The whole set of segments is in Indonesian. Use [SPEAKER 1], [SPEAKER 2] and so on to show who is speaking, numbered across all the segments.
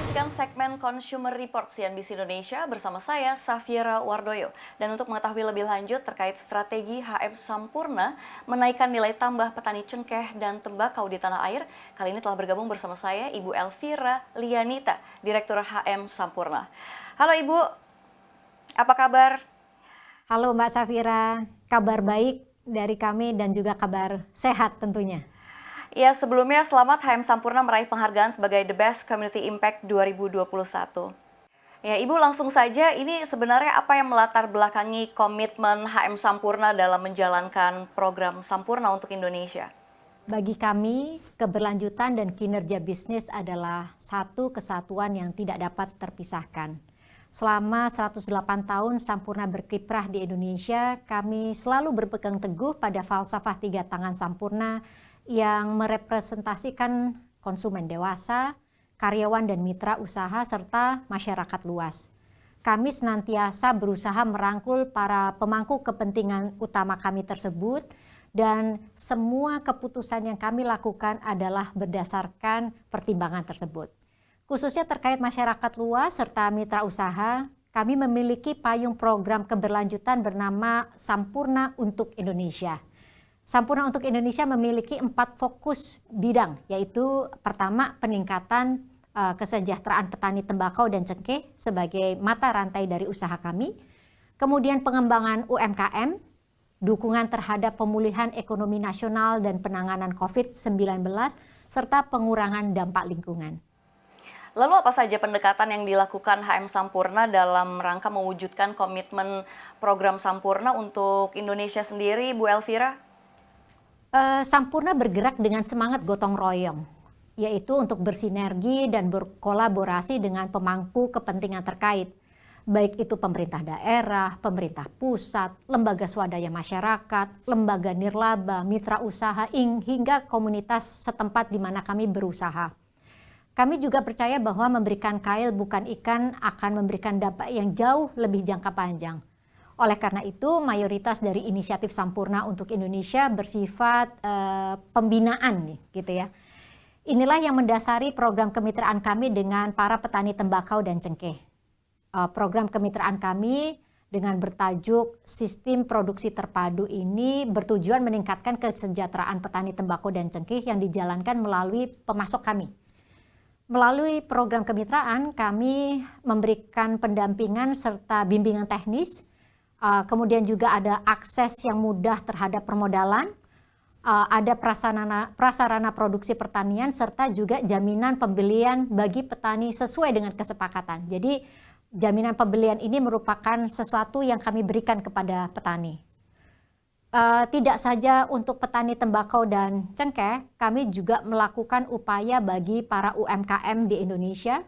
[SPEAKER 1] menyaksikan segmen Consumer Report CNBC Indonesia bersama saya, Safira Wardoyo. Dan untuk mengetahui lebih lanjut terkait strategi HM Sampurna menaikkan nilai tambah petani cengkeh dan tembakau di tanah air, kali ini telah bergabung bersama saya Ibu Elvira Lianita, Direktur HM Sampurna. Halo Ibu, apa kabar?
[SPEAKER 2] Halo Mbak Safira, kabar baik dari kami dan juga kabar sehat tentunya.
[SPEAKER 1] Ya, sebelumnya selamat HM Sampurna meraih penghargaan sebagai The Best Community Impact 2021. Ya, Ibu langsung saja, ini sebenarnya apa yang melatar belakangi komitmen HM Sampurna dalam menjalankan program Sampurna untuk Indonesia?
[SPEAKER 2] Bagi kami, keberlanjutan dan kinerja bisnis adalah satu kesatuan yang tidak dapat terpisahkan. Selama 108 tahun Sampurna berkiprah di Indonesia, kami selalu berpegang teguh pada falsafah 3 tangan Sampurna yang merepresentasikan konsumen dewasa, karyawan dan mitra usaha, serta masyarakat luas. Kami senantiasa berusaha merangkul para pemangku kepentingan utama kami tersebut, dan semua keputusan yang kami lakukan adalah berdasarkan pertimbangan tersebut. Khususnya terkait masyarakat luas serta mitra usaha, kami memiliki payung program keberlanjutan bernama Sampurna untuk Indonesia. Sampurna untuk Indonesia memiliki 4 fokus bidang, yaitu pertama peningkatan kesejahteraan petani tembakau dan cengkeh sebagai mata rantai dari usaha kami, kemudian pengembangan UMKM, dukungan terhadap pemulihan ekonomi nasional dan penanganan COVID-19, serta pengurangan dampak lingkungan.
[SPEAKER 1] Lalu apa saja pendekatan yang dilakukan HM Sampurna dalam rangka mewujudkan komitmen program Sampurna untuk Indonesia sendiri, Bu Elvira?
[SPEAKER 2] Sampurna bergerak dengan semangat gotong royong, yaitu untuk bersinergi dan berkolaborasi dengan pemangku kepentingan terkait, baik itu pemerintah daerah, pemerintah pusat, lembaga swadaya masyarakat, lembaga nirlaba, mitra usaha, hingga komunitas setempat di mana kami berusaha. Kami juga percaya bahwa memberikan kail bukan ikan akan memberikan dampak yang jauh lebih jangka panjang. Oleh karena itu, mayoritas dari inisiatif Sampurna untuk Indonesia bersifat pembinaan, gitu ya. Inilah yang mendasari program kemitraan kami dengan para petani tembakau dan cengkeh. Program kemitraan kami dengan bertajuk Sistem Produksi Terpadu ini bertujuan meningkatkan kesejahteraan petani tembakau dan cengkeh yang dijalankan melalui pemasok kami. Melalui program kemitraan, kami memberikan pendampingan serta bimbingan teknis. Kemudian juga ada akses yang mudah terhadap permodalan, ada prasarana produksi pertanian, serta juga jaminan pembelian bagi petani sesuai dengan kesepakatan. Jadi jaminan pembelian ini merupakan sesuatu yang kami berikan kepada petani. Tidak saja untuk petani tembakau dan cengkeh, kami juga melakukan upaya bagi para UMKM di Indonesia.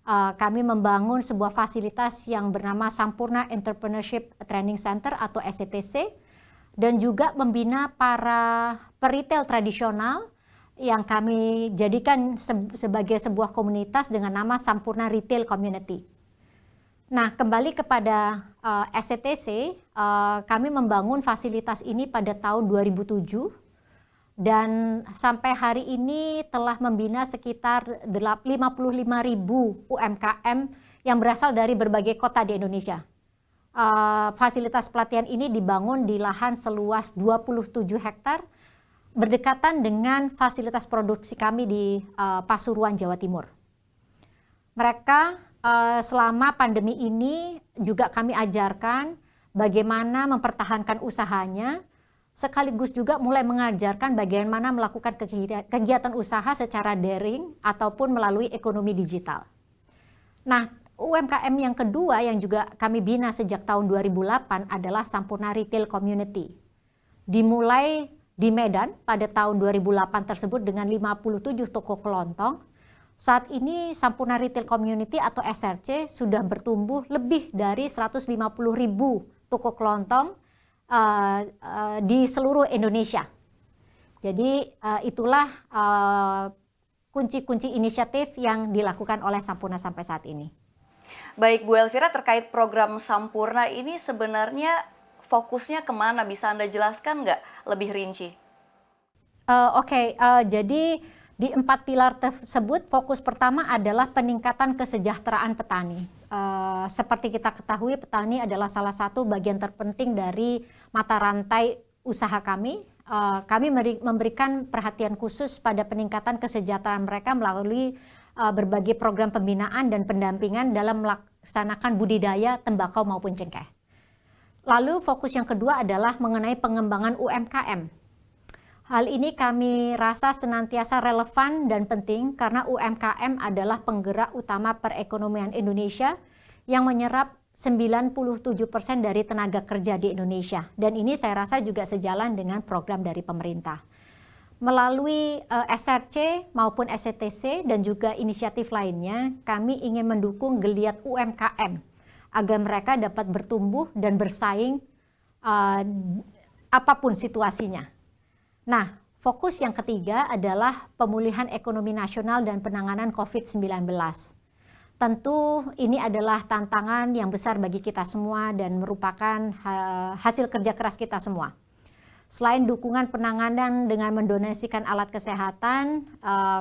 [SPEAKER 2] Kami membangun sebuah fasilitas yang bernama Sampurna Entrepreneurship Training Center atau SETC, dan juga membina para peritel tradisional yang kami jadikan sebagai sebuah komunitas dengan nama Sampurna Retail Community. Nah, kembali kepada SETC, kami membangun fasilitas ini pada tahun 2007. Dan sampai hari ini telah membina sekitar 55.000 UMKM yang berasal dari berbagai kota di Indonesia. Fasilitas pelatihan ini dibangun di lahan seluas 27 hektar, berdekatan dengan fasilitas produksi kami di Pasuruan, Jawa Timur. Mereka selama pandemi ini juga kami ajarkan bagaimana mempertahankan usahanya, sekaligus juga mulai mengajarkan bagaimana melakukan kegiatan usaha secara daring ataupun melalui ekonomi digital. Nah, UMKM yang kedua yang juga kami bina sejak tahun 2008 adalah Sampurna Retail Community. Dimulai di Medan pada tahun 2008 tersebut dengan 57 toko kelontong. Saat ini Sampurna Retail Community atau SRC sudah bertumbuh lebih dari 150.000 toko kelontong di seluruh Indonesia. Jadi itulah kunci-kunci inisiatif yang dilakukan oleh Sampurna sampai saat ini.
[SPEAKER 1] Baik Bu Elvira, terkait program Sampurna ini sebenarnya fokusnya kemana? Bisa Anda jelaskan nggak lebih rinci?
[SPEAKER 2] Jadi Di 4 pilar tersebut, fokus pertama adalah peningkatan kesejahteraan petani. Seperti kita ketahui, petani adalah salah satu bagian terpenting dari mata rantai usaha kami. Kami memberikan perhatian khusus pada peningkatan kesejahteraan mereka melalui berbagai program pembinaan dan pendampingan dalam melaksanakan budidaya tembakau maupun cengkeh. Lalu fokus yang kedua adalah mengenai pengembangan UMKM. Hal ini kami rasa senantiasa relevan dan penting karena UMKM adalah penggerak utama perekonomian Indonesia yang menyerap 97% dari tenaga kerja di Indonesia. Dan ini saya rasa juga sejalan dengan program dari pemerintah. Melalui SRC maupun SCTC dan juga inisiatif lainnya, kami ingin mendukung geliat UMKM agar mereka dapat bertumbuh dan bersaing apapun situasinya. Nah, fokus yang ketiga adalah pemulihan ekonomi nasional dan penanganan COVID-19. Tentu ini adalah tantangan yang besar bagi kita semua dan merupakan hasil kerja keras kita semua. Selain dukungan penanganan dengan mendonasikan alat kesehatan,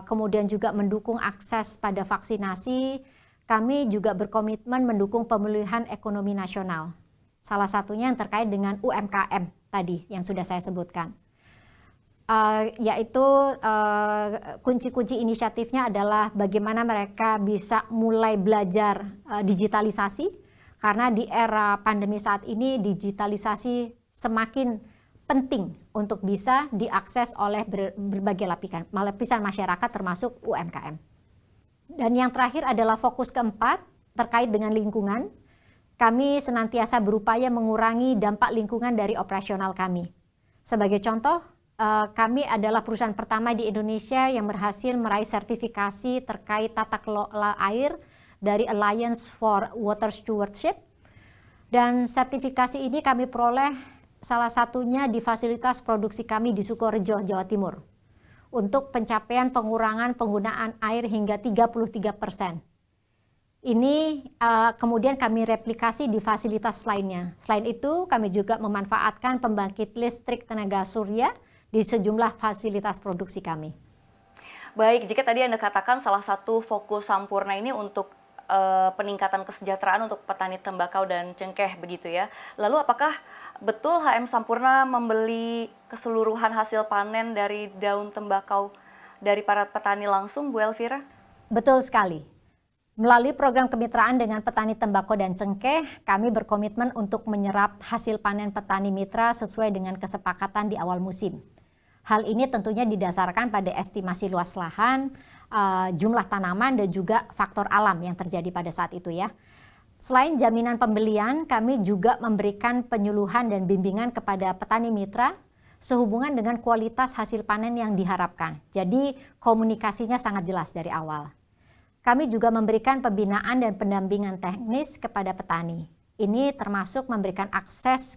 [SPEAKER 2] kemudian juga mendukung akses pada vaksinasi, kami juga berkomitmen mendukung pemulihan ekonomi nasional. Salah satunya yang terkait dengan UMKM tadi yang sudah saya sebutkan. Yaitu kunci-kunci inisiatifnya adalah bagaimana mereka bisa mulai belajar digitalisasi, karena di era pandemi saat ini digitalisasi semakin penting untuk bisa diakses oleh berbagai lapisan masyarakat termasuk UMKM. Dan yang terakhir adalah fokus keempat terkait dengan lingkungan. Kami senantiasa berupaya mengurangi dampak lingkungan dari operasional kami. Sebagai contoh, kami adalah perusahaan pertama di Indonesia yang berhasil meraih sertifikasi terkait tata kelola air dari Alliance for Water Stewardship. Dan sertifikasi ini kami peroleh salah satunya di fasilitas produksi kami di Sukorejo, Jawa Timur. Untuk pencapaian pengurangan penggunaan air hingga 33%. Ini kemudian kami replikasi di fasilitas lainnya. Selain itu, kami juga memanfaatkan pembangkit listrik tenaga surya di sejumlah fasilitas produksi kami.
[SPEAKER 1] Baik, jika tadi Anda katakan salah satu fokus Sampurna ini untuk peningkatan kesejahteraan untuk petani tembakau dan cengkeh begitu ya. Lalu apakah betul HM Sampurna membeli keseluruhan hasil panen dari daun tembakau dari para petani langsung, Bu Elvira?
[SPEAKER 2] Betul sekali. Melalui program kemitraan dengan petani tembakau dan cengkeh, kami berkomitmen untuk menyerap hasil panen petani mitra sesuai dengan kesepakatan di awal musim. Hal ini tentunya didasarkan pada estimasi luas lahan, jumlah tanaman, dan juga faktor alam yang terjadi pada saat itu ya. Selain jaminan pembelian, kami juga memberikan penyuluhan dan bimbingan kepada petani mitra sehubungan dengan kualitas hasil panen yang diharapkan. Jadi komunikasinya sangat jelas dari awal. Kami juga memberikan pembinaan dan pendampingan teknis kepada petani. Ini termasuk memberikan akses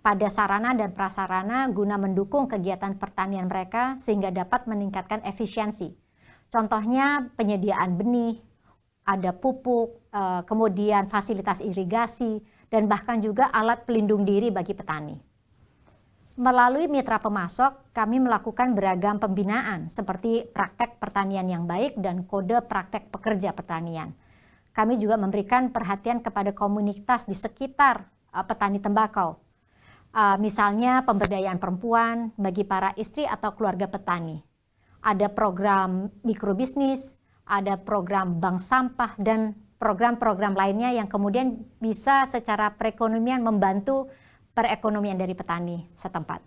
[SPEAKER 2] pada sarana dan prasarana guna mendukung kegiatan pertanian mereka sehingga dapat meningkatkan efisiensi. Contohnya penyediaan benih, ada pupuk, kemudian fasilitas irigasi, dan bahkan juga alat pelindung diri bagi petani. Melalui mitra pemasok, kami melakukan beragam pembinaan seperti praktek pertanian yang baik dan kode praktek pekerja pertanian. Kami juga memberikan perhatian kepada komunitas di sekitar petani tembakau. Misalnya pemberdayaan perempuan bagi para istri atau keluarga petani. Ada program mikrobisnis, ada program bank sampah, dan program-program lainnya yang kemudian bisa secara perekonomian membantu perekonomian dari petani setempat.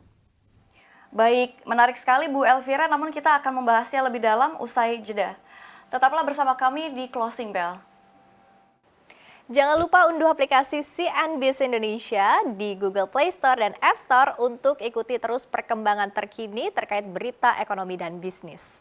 [SPEAKER 1] Baik, menarik sekali Bu Elvira, namun kita akan membahasnya lebih dalam usai jeda. Tetaplah bersama kami di Closing Bell. Jangan lupa unduh aplikasi CNBC Indonesia di Google Play Store dan App Store untuk ikuti terus perkembangan terkini terkait berita ekonomi dan bisnis.